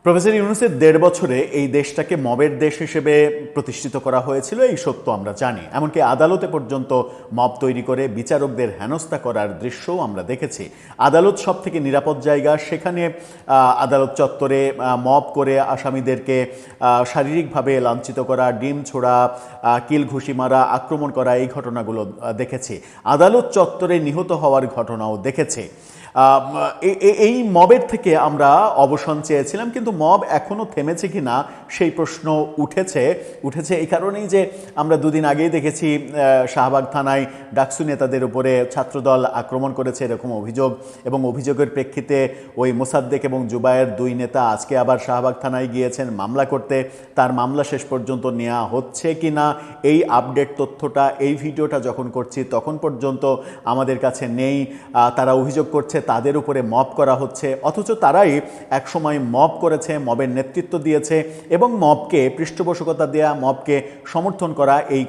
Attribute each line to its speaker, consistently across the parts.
Speaker 1: Professor ইউনূসের ১.৫ বছরে এই দেশটাকে মবের দেশ হিসেবে প্রতিষ্ঠিত করা হয়েছিল, এই সত্য আমরা জানি। এমনকি আদালতে পর্যন্ত মব তৈরি করে বিচারকদের হেনস্থা করার দৃশ্যও আমরা দেখেছি। আদালত সব থেকে নিরাপদ জায়গা, সেখানে আদালত চত্বরে মব করে আসামিদেরকে শারীরিকভাবে লাঞ্ছিত করা, ডিম ছোড়া, কিল ঘুষি মারা, আক্রমণ করা, এই ঘটনাগুলো দেখেছি। আদালত চত্বরে নিহত হওয়ার ঘটনাও দেখেছি। এই মবের থেকে আমরা অবসান চেয়েছিলাম, কিন্তু মব এখনও থেমেছে কি না সেই প্রশ্ন উঠেছে এই কারণেই যে আমরা দুদিন আগেই দেখেছি শাহবাগ থানায় ডাকসু নেতাদের উপরে ছাত্রদল আক্রমণ করেছে এরকম অভিযোগ, এবং অভিযোগের প্রেক্ষিতে ওই মোসাদ্দেক এবং জুবায়ের ২ নেতা আজকে আবার শাহবাগ থানায় গিয়েছেন মামলা করতে। তার মামলা শেষ পর্যন্ত নেওয়া হচ্ছে কি না এই আপডেট তথ্যটা, এই ভিডিওটা যখন করছি তখন পর্যন্ত আমাদের কাছে নেই। তারা অভিযোগ করছে তাদের উপরে মব করা হচ্ছে, অথচ তারাই একসময় মব করেছে, মবের নেতৃত্ব দিয়েছে এবং মবকে পৃষ্ঠপোষকতা দেয়া, মবকে সমর্থন করা, এই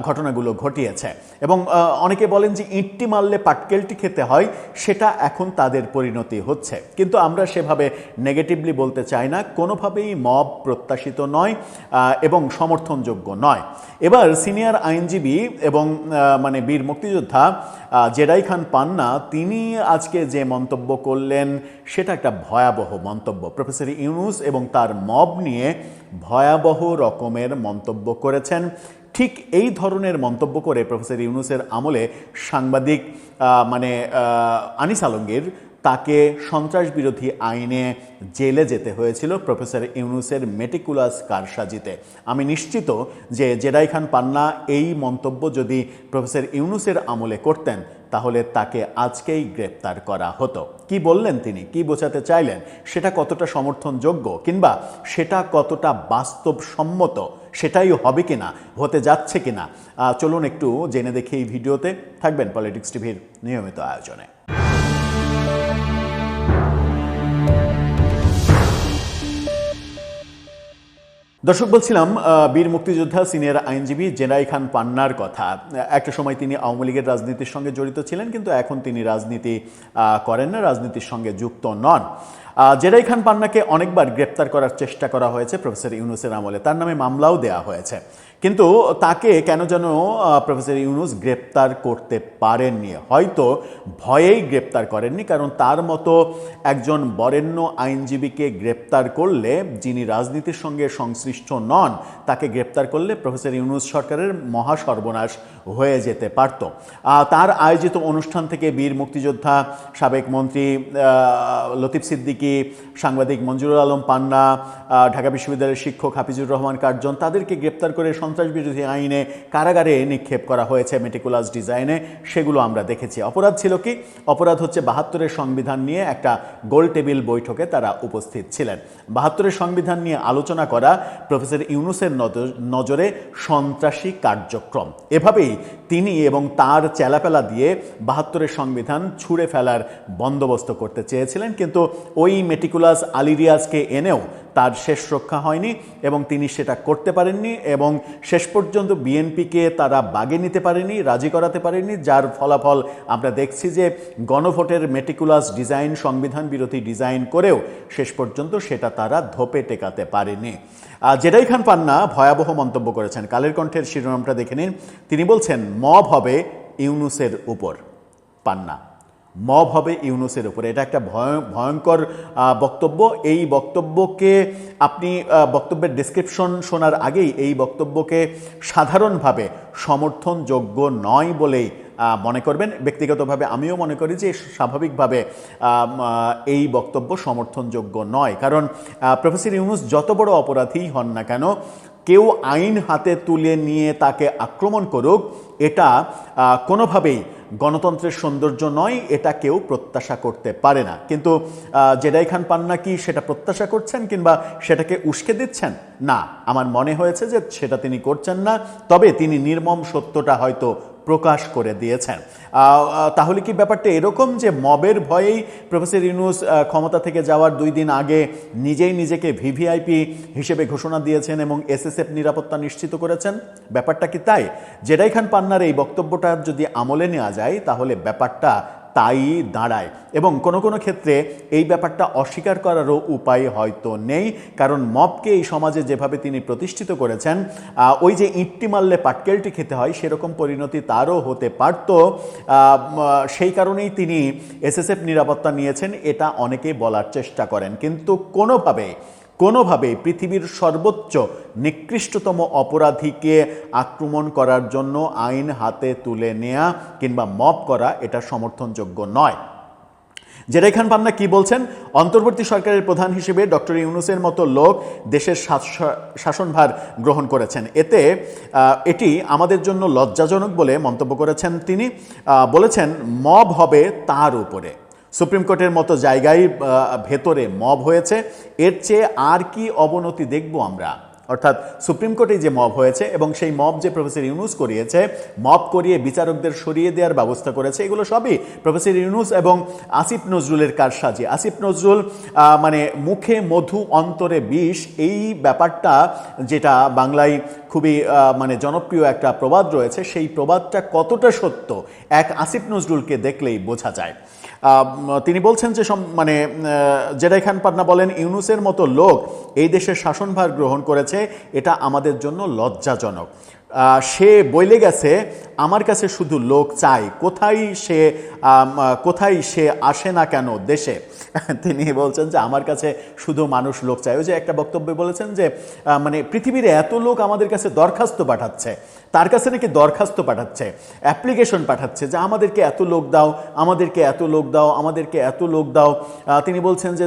Speaker 1: ঘটনাগুলো ঘটিয়েছে। এবং অনেকে বলেন যে ইঁটটি মারলে পাটকেলটি খেতে হয়, সেটা এখন তাদের পরিণতি হচ্ছে। কিন্তু আমরা সেভাবে নেগেটিভলি বলতে চাই না, কোনোভাবেই মব প্রত্যাশিত নয় এবং সমর্থনযোগ্য নয়। এবার সিনিয়র আইনজীবী এবং বীর মুক্তিযোদ্ধা জেরাই খান পান্না, তিনি আজকে যে মন্তব্য করলেন সেটা একটা ভয়াবহ মন্তব্য। প্রফেসর ইউনূস এবং তার মব নিয়ে ভয়াবহ রকমের মন্তব্য করেছেন। ঠিক এই ধরনের মন্তব্য করে প্রফেসর ইউনূসের আমলে সাংবাদিক আনিস আলমগীর, তাকে সন্ত্রাস বিরোধী আইনে জেলে যেতে হয়েছিল প্রফেসর ইউনূসের মেটিকুলাস কারসাজিতে। আমি নিশ্চিত যে জেরাই খান পান্না এই মন্তব্য যদি প্রফেসর ইউনূসের আমলে করতেন তাহলে তাকে আজকেই গ্রেপ্তার করা হতো। কি বললেন তিনি, কি বোঝাতে চাইলেন, সেটা কতটা সমর্থনযোগ্য কিংবা সেটা কতটা বাস্তবসম্মত, সেটাই হবে কিনা, হতে যাচ্ছে কিনা, চলুন একটু জেনে দেখি এই ভিডিওতে। থাকবেন পলিটিক্স টিভির নিয়মিত আয়োজনে। দর্শক, বলছিলাম বীর মুক্তিযোদ্ধা সিনিয়র আইনজীবী জেরাই খান পান্নার কথা। একটা সময় তিনি আওয়ামী লীগের রাজনীতির সঙ্গে জড়িত ছিলেন, কিন্তু এখন তিনি রাজনীতি করেন না, রাজনীতির সঙ্গে যুক্ত নন। জেরাই খান পান্নাকে অনেকবার গ্রেপ্তার করার চেষ্টা করা হয়েছে প্রফেসর ইউনূসের আমলে, তার নামে মামলাও দেওয়া হয়েছে, কিন্তু তাকে কেন যেন প্রফেসর ইউনূস গ্রেপ্তার করতে পারেননি। হয়তো ভয়েই গ্রেপ্তার করেননি, কারণ তার মতো একজন বরেণ্য আইনজীবীকে গ্রেপ্তার করলে, যিনি রাজনীতির সঙ্গে সংশ্লিষ্ট নন, তাকে গ্রেপ্তার করলে প্রফেসর ইউনূস সরকারের মহা সর্বনাশ হয়ে যেতে পারত। তার আয়োজিত অনুষ্ঠান থেকে বীর মুক্তিযোদ্ধা, সাবেক মন্ত্রী লতিফ সিদ্দিকী, সাংবাদিক মঞ্জুরুল আলম পান্না, ঢাকা বিশ্ববিদ্যালয়ের শিক্ষক হাফিজুর রহমান কার্জন, তাদেরকে গ্রেপ্তার করে সন্ত্রাস বিরোধী আইনে কারাগারে নিক্ষেপ করা হয়েছে মেটিকুলাস ডিজাইনে। সেগুলো আমরা দেখেছি। অপরাধ ছিল কি? অপরাধ হচ্ছে ৭২-এর সংবিধান নিয়ে একটা গোল টেবিল বৈঠকে তারা উপস্থিত ছিলেন। ৭২-এর সংবিধান নিয়ে আলোচনা করা প্রফেসর ইউনূসের নজরে সন্ত্রাসী কার্যক্রম। এভাবেই তিনি এবং তার চেলাপেলা দিয়ে ৭২-এর সংবিধান ছুঁড়ে ফেলার বন্দোবস্ত করতে চেয়েছিলেন, কিন্তু ওই মেটিকুলাস আলিরিয়াজকে এনেও তার শেষ রক্ষা হয়নি এবং তিনি সেটা করতে পারেননি, এবং শেষ পর্যন্ত বিএনপিকে তারা বাগে নিতে পারেনি, রাজি করাতে পারেনি, যার ফলাফল আমরা দেখছি যে গণভোটের মেটিকুলাস ডিজাইন, সংবিধান বিরোধী ডিজাইন করেও শেষ পর্যন্ত সেটা তারা ধোপে টেকাতে পারেনি। জেরাই খান পান্না ভয়াবহ মন্তব্য করেছেন। কালের কণ্ঠের শিরোনামটা দেখে নিন। তিনি বলছেন মব হবে ইউনূসের উপর। পান্না, মব হবে ইউনূসের উপরে, এটা একটা ভয়ঙ্কর বক্তব্য। এই বক্তব্যকে আপনি বক্তব্যের ডেসক্রিপশন শোনার আগেই এই বক্তব্যকে সাধারণভাবে সমর্থনযোগ্য নয় বলেই মনে করবেন। ব্যক্তিগতভাবে আমিও মনে করি যে স্বাভাবিকভাবে এই বক্তব্য সমর্থনযোগ্য নয়, কারণ প্রফেসর ইউনূস যত বড় অপরাধী হন না কেন, কেউ আইন হাতে তুলে নিয়ে তাকে আক্রমণ করুক, এটা কোনোভাবেই গণতন্ত্রের সৌন্দর্য নয়, এটা কেউ প্রত্যাশা করতে পারে না। কিন্তু জেরাই খান পান্না কি সেটা প্রত্যাশা করছেন কিংবা সেটাকে উস্কে দিচ্ছেন? না, আমার মনে হয়েছে যে সেটা তিনি করছেন না, তবে তিনি নির্মম সত্যটা হয়তো প্রকাশ করে দিয়েছেন। তাহলে কি ব্যাপারটা এরকম যে মবের ভয়েই প্রফেসর ইউনূস ক্ষমতা থেকে যাওয়ার 2 দিন আগে নিজেই নিজেকে ভিভিআইপি হিসেবে ঘোষণা দিয়েছেন এবং এসএসএফ নিরাপত্তা নিশ্চিত করেছেন? ব্যাপারটা কি তাই? জেরাই খান পান্নার এই বক্তব্যটা যদি আমলে নেওয়া যায় তাহলে ব্যাপারটা তাই দাঁড়ায়। এবং কোনো কোনো ক্ষেত্রে এই ব্যাপারটা অস্বীকার করারও উপায় হয়তো নেই, কারণ মবকে এই সমাজে যেভাবে তিনি প্রতিষ্ঠিত করেছেন, ওই যে ইঁটটি মারলে পাটকেলটি খেতে হয় সেরকম পরিণতি তারও হতে পারত। সেই কারণেই তিনি এসএসএফ নিরাপত্তা নিয়েছেন, এটা অনেকেই বলার চেষ্টা করেন। কিন্তু কোনোভাবেই পৃথিবীর সর্বোচ্চ নিকৃষ্টতম অপরাধীকে আক্রমণ করার জন্য আইন হাতে তুলে নেয়া কিংবা মব করা এটা সমর্থনযোগ্য নয়। জেরাই খান পান্না কি বলছেন? অন্তর্বর্তী সরকারের প্রধান হিসেবে ডক্টর ইউনূসের মতো লোক দেশের শাসনভার গ্রহণ করেছেন, এটি আমাদের জন্য লজ্জাজনক বলে মন্তব্য করেছেন তিনি। বলেছেন মব হবে তার উপরে। সুপ্রিম কোর্টের মতো জায়গায় ভেতরে মব হয়েছে, এর চেয়ে আর কি অবনতি দেখব আমরা? অর্থাৎ সুপ্রিম কোর্টে যে মব হয়েছে এবং সেই মব যে প্রফেসর ইউনূস করিয়েছে, মব করিয়ে বিচারকদের সরিয়ে দেওয়ার ব্যবস্থা করেছে, এগুলো সবই প্রফেসর ইউনূস এবং আসিফ নজরুলের কারসাজি। আসিফ নজরুল মানে মুখে মধু অন্তরে বিষ, এই ব্যাপারটা যেটা বাংলায় খুবই মানে জনপ্রিয় একটা প্রবাদ রয়েছে, সেই প্রবাদটা কতটা সত্য এক আসিফ নজরুলকে দেখলেই বোঝা যায়। তিনি বলছেন যে মানে জেরাই খান পান্না বলেন ইউনূসের মতো লোক এই দেশের শাসনভার গ্রহণ করেছে, এটা আমাদের জন্য লজ্জাজনক। সে বলে গেছে আমার কাছে শুধু লোক চাই, কোথায় সে আসে না কেন দেশে। তিনি বলছেন যে আমার কাছে শুধু মানুষ লোক চাই। ওই যে একটা বক্তব্যে বলেছেন যে মানে পৃথিবীর এত লোক আমাদের কাছে দরখাস্ত পাঠাচ্ছে, তার কাছে নাকি দরখাস্ত পাঠাচ্ছে, অ্যাপ্লিকেশন পাঠাচ্ছে যে আমাদেরকে এত লোক দাও, আমাদেরকে এত লোক দাও, আমাদেরকে এত লোক দাও। তিনি বলছেন যে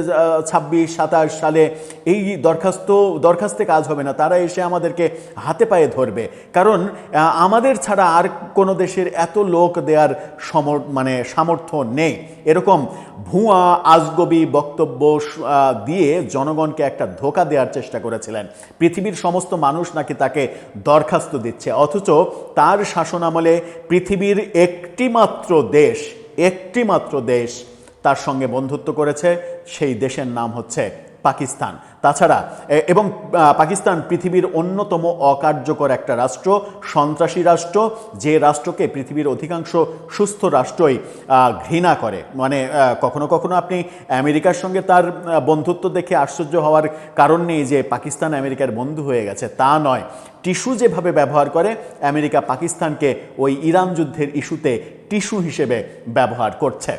Speaker 1: 26-27 সালে এই দরখাস্তে কাজ হবে না, তারা এসে আমাদেরকে হাতে পায়ে ধরবে, কারণ আমাদের ছাড়া আর কোনো দেশের এত লোক দেওয়ার সামর্থ্য নেই। এরকম ভুয়া আজগবি বক্তব্য দিয়ে জনগণকে একটা ধোঁকা দেওয়ার চেষ্টা করেছিলেন। পৃথিবীর সমস্ত মানুষ নাকি তাকে দরখাস্ত দিচ্ছে, অথচ তার শাসনামলে পৃথিবীর একটি মাত্র দেশ তার সঙ্গে বন্ধুত্ব করেছে, সেই দেশের নাম হচ্ছে পাকিস্তান। তাছাড়া এবং পাকিস্তান পৃথিবীর অন্যতম অকার্যকর একটা রাষ্ট্র, সন্ত্রাসী রাষ্ট্র, যে রাষ্ট্রকে পৃথিবীর অধিকাংশ সুস্থ রাষ্ট্রই ঘৃণা করে। মানে কখনো কখনো আপনি আমেরিকার সঙ্গে তার বন্ধুত্ব দেখে আশ্চর্য হওয়ার কারণ নেই যে পাকিস্তান আমেরিকার বন্ধু হয়ে গেছে, তা নয়। টিস্যু যেভাবে ব্যবহার করে, আমেরিকা পাকিস্তানকে ওই ইরান যুদ্ধের ইস্যুতে টিস্যু হিসেবে ব্যবহার করছে।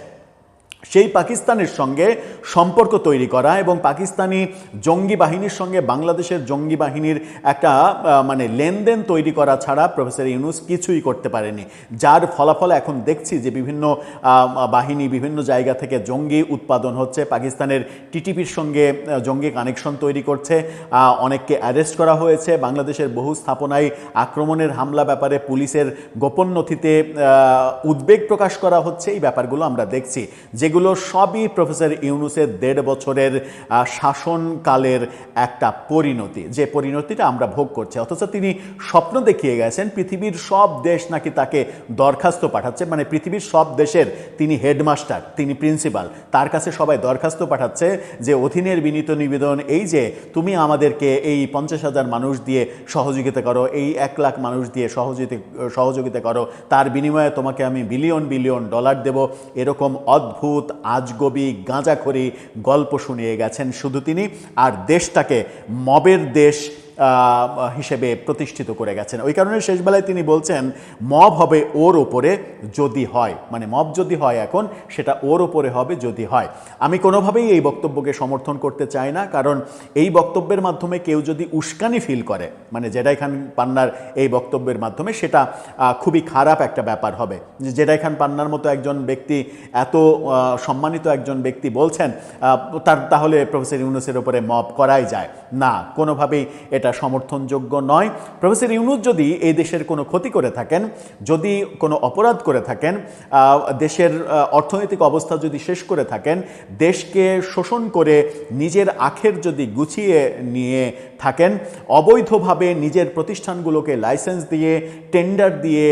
Speaker 1: সেই পাকিস্তানের সঙ্গে সম্পর্ক তৈরি করা এবং পাকিস্তানি জঙ্গি বাহিনীর সঙ্গে বাংলাদেশের জঙ্গি বাহিনীর একটা মানে লেনদেন তৈরি করা ছাড়া প্রফেসর ইউনূস কিছুই করতে পারেনি, যার ফলাফল এখন দেখছি যে বিভিন্ন বাহিনী বিভিন্ন জায়গা থেকে জঙ্গি উৎপাদন হচ্ছে, পাকিস্তানের টিটিপির সঙ্গে জঙ্গি কানেকশন তৈরি করছে, অনেককে অ্যারেস্ট করা হয়েছে, বাংলাদেশের বহু স্থাপনায় আক্রমণের হামলা ব্যাপারে পুলিশের গোপন নথিতে উদ্বেগ প্রকাশ করা হচ্ছে। এই ব্যাপারগুলো আমরা দেখছি, যেগুলো সবই প্রফেসর ইউনূসের 1.5 বছরের শাসনকালের একটা পরিণতি, যে পরিণতিটা আমরা ভোগ করছি। অথচ তিনি স্বপ্ন দেখিয়ে গেছেন পৃথিবীর সব দেশ নাকি তাকে দরখাস্ত পাঠাচ্ছে, মানে পৃথিবীর সব দেশের তিনি হেডমাস্টার, তিনি প্রিন্সিপাল, তার কাছে সবাই দরখাস্ত পাঠাচ্ছে যে অধীনের বিনীত নিবেদন এই যে তুমি আমাদেরকে এই 50,000 মানুষ দিয়ে সহযোগিতা করো, এই 1 লাখ মানুষ দিয়ে সহযোগিতা করো, তার বিনিময়ে তোমাকে আমি বিলিয়ন বিলিয়ন ডলার দেব। এরকম অদ্ভুত আজগবি গাঁজাখড়ি গল্প শুনিয়ে গেছেন শুধু তিনি, আর দেশটাকে মবের দেশ হিসেবে প্রতিষ্ঠিত করে গেছেন। ওই কারণে শেষবেলায় তিনি বলছেন মব হবে ওর ওপরে যদি হয়, মানে মব যদি হয় এখন সেটা ওর ওপরে হবে যদি হয়। আমি কোনোভাবেই এই বক্তব্যকে সমর্থন করতে চাই না, কারণ এই বক্তব্যের মাধ্যমে কেউ যদি উস্কানি ফিল করে, মানে জেরাই খান পান্নার এই বক্তব্যের মাধ্যমে, সেটা খুবই খারাপ একটা ব্যাপার হবে। জেরাই খান পান্নার মতো একজন ব্যক্তি, এত সম্মানিত একজন ব্যক্তি বলছেন তাহলে প্রফেসর ইউনূসের ওপরে মব করাই যায় না, কোনোভাবেই এটা সমর্থনযোগ্য নয়। প্রফেসর ইউনূস যদি এই দেশের কোনো ক্ষতি করে থাকেন, যদি কোনো অপরাধ করে থাকেন, দেশের অর্থনৈতিক অবস্থা যদি শেষ করে থাকেন, দেশকে শোষণ করে নিজের আখের যদি গুছিয়ে নিয়ে থাকেন, অবৈধভাবে নিজের প্রতিষ্ঠানগুলোকে লাইসেন্স দিয়ে টেন্ডার দিয়ে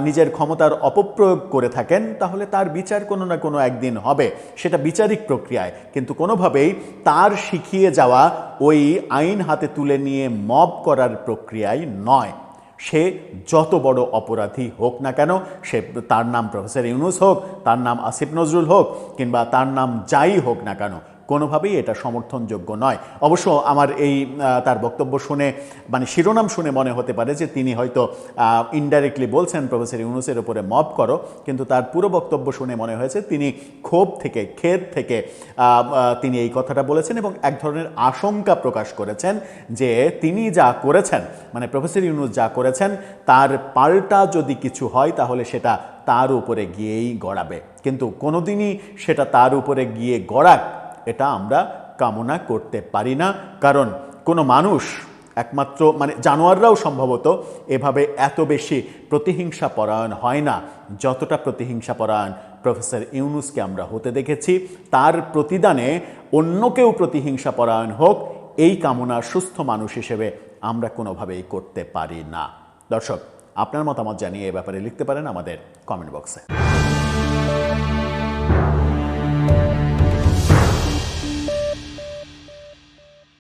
Speaker 1: নিজের ক্ষমতার অপপ্রয়োগ করে থাকেন, তাহলে তার বিচার কোনো না কোনো একদিন হবে, সেটা বিচারিক প্রক্রিয়ায়, কিন্তু কোনোভাবেই তার শিখিয়ে যাওয়া ওই আইন হাতে তুলে নিয়ে মব করার প্রক্রিয়ায় নয়। সে যত বড় অপরাধী হোক না কেন, সে তার নাম প্রফেসর ইউনূস হোক, তার নাম আসিফ নজরুল হোক, কিংবা তার নাম যাই হোক না কেন, কোনোভাবেই এটা সমর্থনযোগ্য নয়। অবশ্য আমার এই তার বক্তব্য শুনে মানে শিরোনাম শুনে মনে হতে পারে যে তিনি হয়তো ইনডাইরেক্টলি বলছেন প্রফেসর ইউনূসের উপরে মব করো, কিন্তু তার পুরো বক্তব্য শুনে মনে হয়েছে তিনি ক্ষোভ থেকে, খেদ থেকে তিনি এই কথাটা বলেছেন এবং এক ধরনের আশঙ্কা প্রকাশ করেছেন যে তিনি যা করেছেন, মানে প্রফেসর ইউনূস যা করেছেন, তার পাল্টা যদি কিছু হয় তাহলে সেটা তার উপরে গিয়েই গড়াবে। কিন্তু কোনোদিনই সেটা তার উপরে গিয়ে গড়াক এটা আমরা কামনা করতে পারি না, কারণ কোনো মানুষ, একমাত্র মানে জানোয়াররাও সম্ভবত এভাবে এত বেশি প্রতিহিংসা পরায়ণ হয় না যতটা প্রতিহিংসা পরায়ণ প্রফেসর ইউনূসকে আমরা হতে দেখেছি। তার প্রতিদানে অন্য কেউ প্রতিহিংসা পরায়ণ হোক, এই কামনা সুস্থ মানুষ হিসেবে আমরা কোনোভাবেই করতে পারি না। দর্শক, আপনার মতামত জানিয়ে এ ব্যাপারে লিখতে পারেন আমাদের কমেন্ট বক্সে।